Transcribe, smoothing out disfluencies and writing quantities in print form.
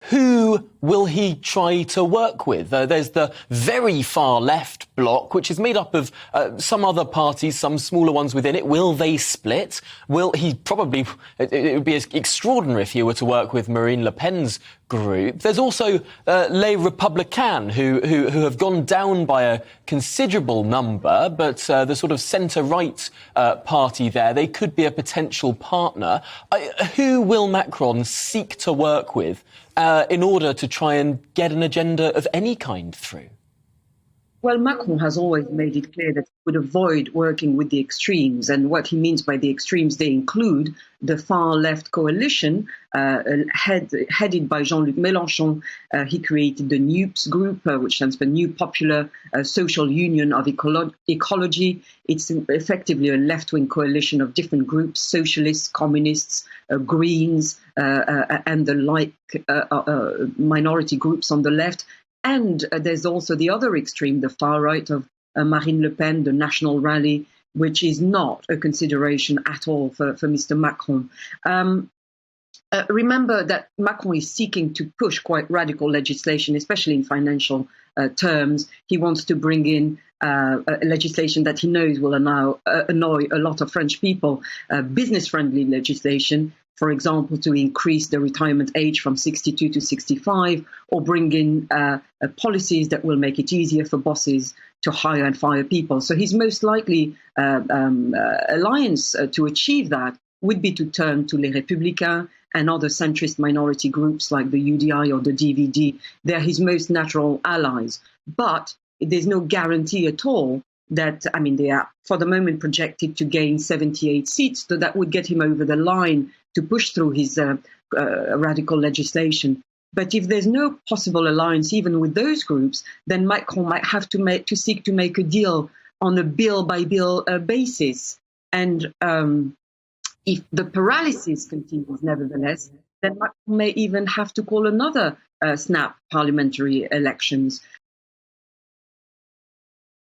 Who will he try to work with? There's the very far left bloc, which is made up of some other parties, some smaller ones within it. Will they split? Will he probably... It would be extraordinary if he were to work with Marine Le Pen's group. There's also Les Républicains, who have gone down by a considerable number, but the sort of centre-right party there, they could be a potential partner. Who will Macron seek to work with in order to try and get an agenda of any kind through? Well, Macron has always made it clear that he would avoid working with the extremes. And what he means by the extremes, they include the far-left coalition headed by Jean-Luc Mélenchon. He created the NUPES group, which stands for New Popular Social Union of Ecology. It's effectively a left-wing coalition of different groups, socialists, communists, Greens, and the like minority groups on the left. And there's also the other extreme, the far right of Marine Le Pen, the National Rally, which is not a consideration at all for Mr. Macron. Remember that Macron is seeking to push quite radical legislation, especially in financial terms. He wants to bring in legislation that he knows will annoy a lot of French people, business-friendly legislation, for example, to increase the retirement age from 62 to 65, or bring in policies that will make it easier for bosses to hire and fire people. So his most likely alliance to achieve that would be to turn to Les Républicains and other centrist minority groups like the UDI or the DVD. They're his most natural allies. But there's no guarantee at all that, I mean, they are for the moment projected to gain 78 seats, so that would get him over the line to push through his radical legislation. But if there's no possible alliance even with those groups, then Macron might have to seek to make a deal on a bill-by-bill basis. And if the paralysis continues, nevertheless, then Macron may even have to call another snap parliamentary elections.